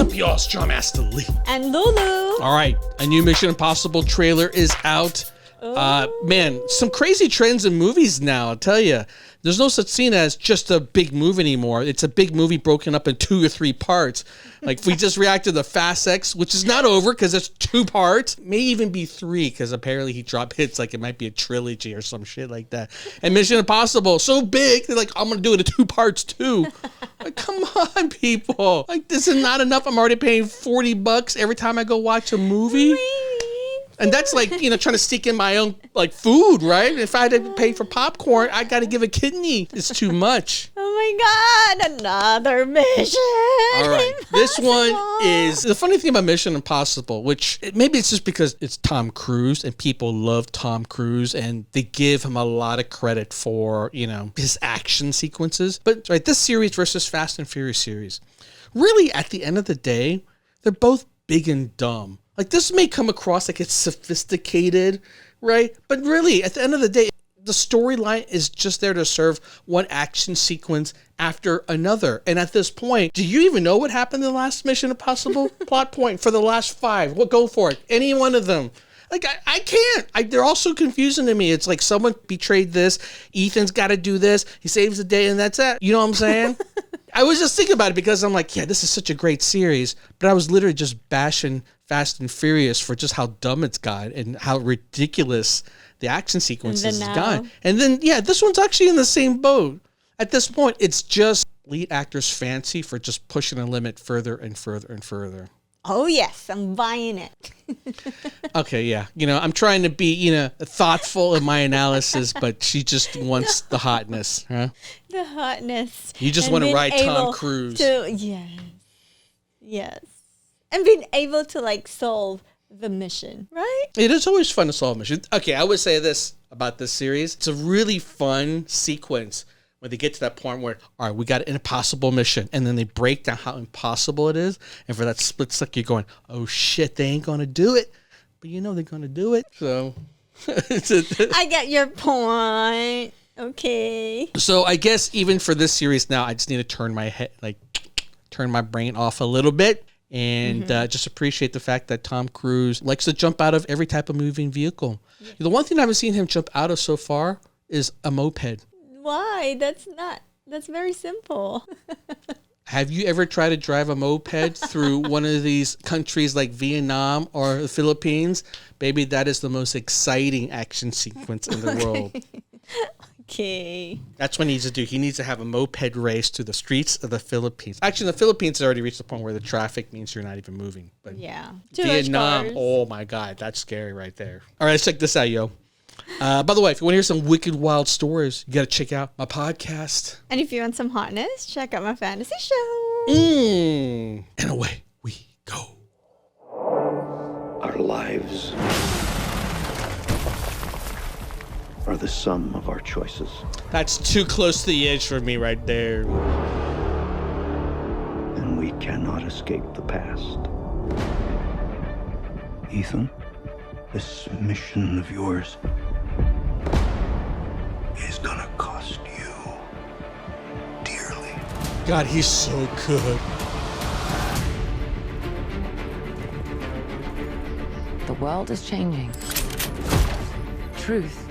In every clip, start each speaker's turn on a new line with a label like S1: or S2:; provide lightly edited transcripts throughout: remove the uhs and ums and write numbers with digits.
S1: up, y'all? It's John Master Lee.
S2: And Lulu.
S1: All right, a new Mission Impossible trailer is out. Man, some crazy trends in movies now, I'll tell you. There's no such thing as just a big movie anymore. It's a big movie broken up in 2 or 3 parts. Like if we just reacted to Fast X, which is not over because it's 2 parts, may even be 3 because apparently he dropped hits like it might be a trilogy or some shit like that. And Mission Impossible, so big, they're like, I'm going to do it in 2 parts too. Like, come on, people. Like, this is not enough. I'm already paying $40 every time I go watch a movie. And that's like, trying to sneak in my own, like, food, right? If I had to pay for popcorn, I got to give a kidney. It's too much.
S2: Oh, my God. Another Mission
S1: All right.
S2: Impossible.
S1: This one is... The funny thing about Mission Impossible, which maybe it's just because it's Tom Cruise and people love Tom Cruise and they give him a lot of credit for, his action sequences. But, right, this series versus Fast and Furious series, really, at the end of the day, they're both big and dumb. Like, this may come across like it's sophisticated, right? But really, at the end of the day, the storyline is just there to serve one action sequence after another. And at this point, do you even know what happened in the last Mission Impossible plot point for the last 5? Well, go for it. Any one of them. Like, I can't. They're all so confusing to me. It's like someone betrayed this. Ethan's got to do this. He saves the day, and that's it. You know what I'm saying? I was just thinking about it because I'm like, yeah, this is such a great series. But I was literally just bashing Fast and Furious for just how dumb it's got and how ridiculous the action sequences has gotten. And then, yeah, this one's actually in the same boat. At this point, it's just lead actors' fancy for just pushing the limit further and further and further.
S2: Oh, yes, I'm buying it.
S1: Okay, yeah. I'm trying to be, thoughtful in my analysis, but she just wants the hotness, huh?
S2: The hotness.
S1: You just want to ride Tom Cruise.
S2: Yes. And being able to, like, solve the mission, right?
S1: It is always fun to solve missions. Okay, I would say this about this series. It's a really fun sequence when they get to that point where, all right, we got an impossible mission. And then they break down how impossible it is. And for that split second, you're going, oh, shit, they ain't going to do it. But they're going to do it. So
S2: I get your point. Okay.
S1: So I guess even for this series now, I just need to turn my brain off a little bit. And just appreciate the fact that Tom Cruise likes to jump out of every type of moving vehicle. Yeah. The one thing I haven't seen him jump out of so far is a moped.
S2: Why? That's very simple.
S1: Have you ever tried to drive a moped through one of these countries like Vietnam or the Philippines? Baby, that is the most exciting action sequence in the world.
S2: Okay.
S1: That's what he needs to do. He needs to have a moped race through the streets of the Philippines. Actually, the Philippines has already reached the point where the traffic means you're not even moving. But
S2: yeah.
S1: Vietnam, oh my God, that's scary right there. All right, let's check this out, yo. By the way, if you want to hear some wicked, wild stories, you got to check out my podcast.
S2: And if you want some hotness, check out my fantasy show.
S1: And away we go.
S3: Our lives are the sum of our choices.
S1: That's too close to the edge for me right there.
S3: And we cannot escape the past. Ethan, this mission of yours is gonna cost you dearly.
S1: God, he's so good.
S4: The world is changing. Truth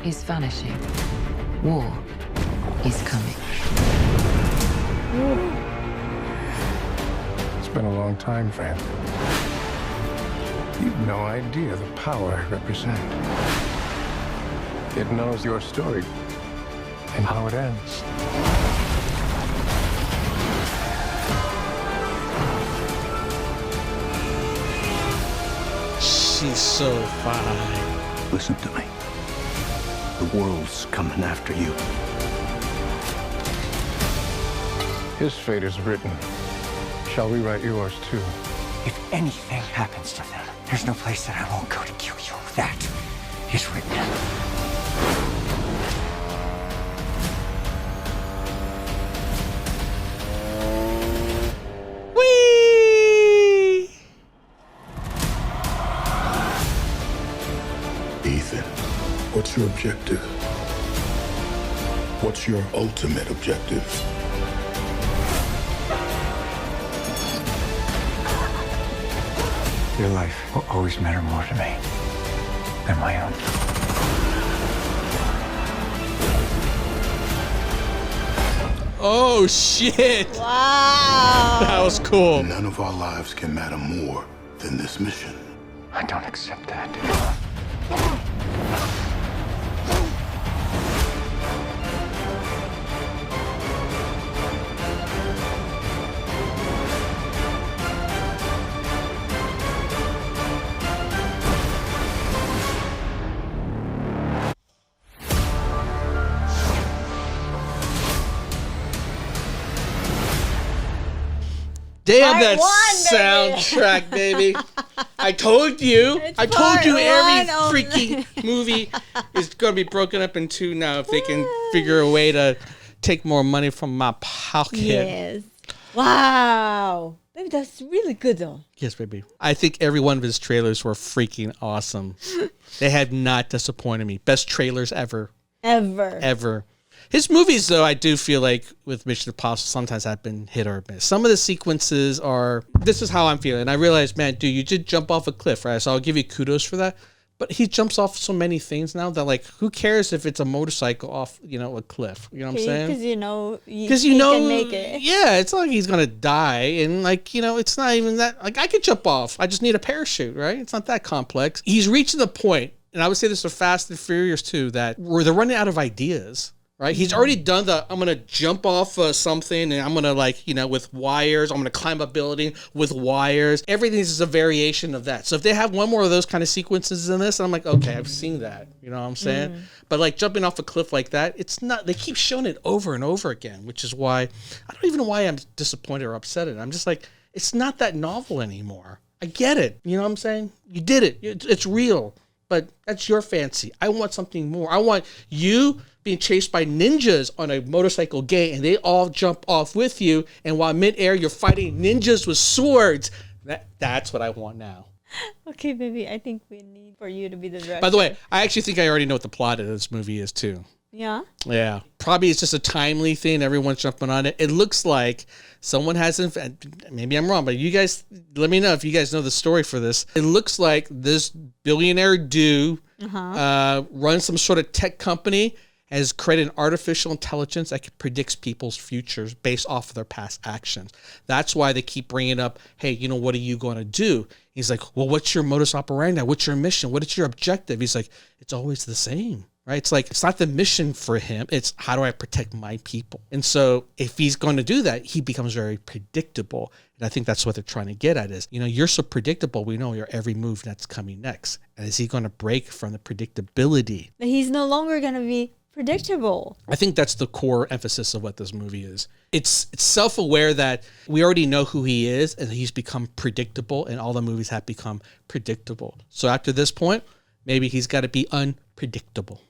S4: is vanishing. War is coming.
S5: It's been a long time, friend. You've no idea the power I represent. It knows your story and how it ends.
S1: She's so fine.
S3: Listen to me. The world's coming after you.
S5: His fate is written. Shall we write yours too?
S6: If anything happens to them, there's no place that I won't go to kill you. That is written.
S1: Whee!
S7: Ethan, what's your objective? What's your ultimate objective?
S6: Your life will always matter more to me than my own.
S1: Oh, shit.
S2: Wow.
S1: That was cool.
S7: None of our lives can matter more than this mission.
S6: I don't accept that.
S1: Damn,
S2: Part
S1: that
S2: one, baby.
S1: soundtrack, baby. I told you.
S2: It's
S1: I told you
S2: part
S1: every
S2: one only.
S1: freaking movie is going to be broken up in two now if they can figure a way to take more money from my pocket.
S2: Yes. Wow. Baby, that's really good though.
S1: Yes, baby. I think every one of his trailers were freaking awesome. They have not disappointed me. Best trailers ever.
S2: Ever.
S1: His movies, though, I do feel like with Mission Impossible sometimes have been hit or miss. Some of the sequences are, this is how I'm feeling. And I realized, man, dude, you did jump off a cliff, right? So I'll give you kudos for that. But he jumps off so many things now that, like, who cares if it's a motorcycle off, a cliff? You know what I'm saying?
S2: Because you can make it.
S1: Yeah, it's not like he's gonna die, and it's not even that. Like, I could jump off. I just need a parachute, right? It's not that complex. He's reaching the point, and I would say this for Fast and Furious too, that where they're running out of ideas. Right, he's already done I'm gonna jump off something, and I'm gonna with wires. I'm gonna climb a building with wires. Everything is a variation of that. So if they have one more of those kind of sequences in this, I'm like, okay, I've seen that. You know what I'm saying? But like jumping off a cliff like that, it's not. They keep showing it over and over again, which is why I don't even know why I'm disappointed or upset at it. I'm just like, it's not that novel anymore. I get it. You know what I'm saying? You did it. It's real. But that's your fancy. I want something more. I want you being chased by ninjas on a motorcycle gang, and they all jump off with you, and while midair you're fighting ninjas with swords. That's what I want now.
S2: Okay, baby, I think we need for you to be the director.
S1: By the way, I actually think I already know what the plot of this movie is too.
S2: Yeah?
S1: Yeah. Probably it's just a timely thing. Everyone's jumping on it. It looks like someone hasn't, maybe I'm wrong, but you guys, let me know if you guys know the story for this. It looks like this billionaire dude runs some sort of tech company, has created an artificial intelligence that predicts people's futures based off of their past actions. That's why they keep bringing up, hey, what are you going to do? He's like, well, what's your modus operandi? What's your mission? What is your objective? He's like, it's always the same. Right? It's like, it's not the mission for him. It's how do I protect my people? And so if he's going to do that, he becomes very predictable. And I think that's what they're trying to get at is, you're so predictable. We know your every move that's coming next. And is he going to break from the predictability?
S2: But he's no longer going to be predictable.
S1: I think that's the core emphasis of what this movie is. It's self-aware that we already know who he is and he's become predictable, and all the movies have become predictable. So after this point, maybe he's got to be unpredictable.